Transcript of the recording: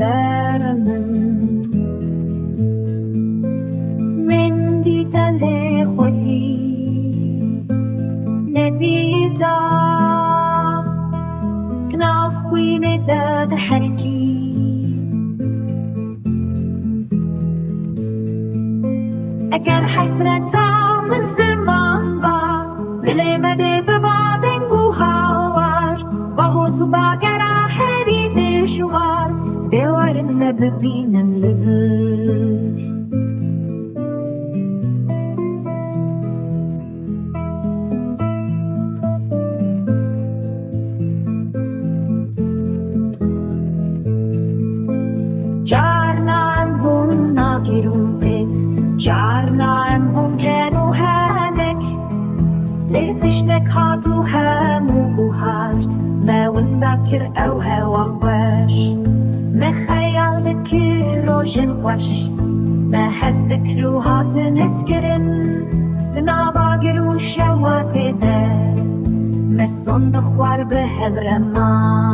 سرمن من دیتا لخوزی ندیتا کنافوی نداد حرکی اگر حسرتا من زمان با دل مده ببادن گوهاوار وهو سباقرا حريد شوار دوار النببين اللذر جارنا بون ناقرون بيت جارنا بون كانوا هانك لتشتك هاتو هامو وهارت ما ونذكر أو هوا خوش ما خيال ذكر روشن خوش ما حس ذكرو هات نسكرن دنا باقر وشوات ده ما صندخ وار بهالرمان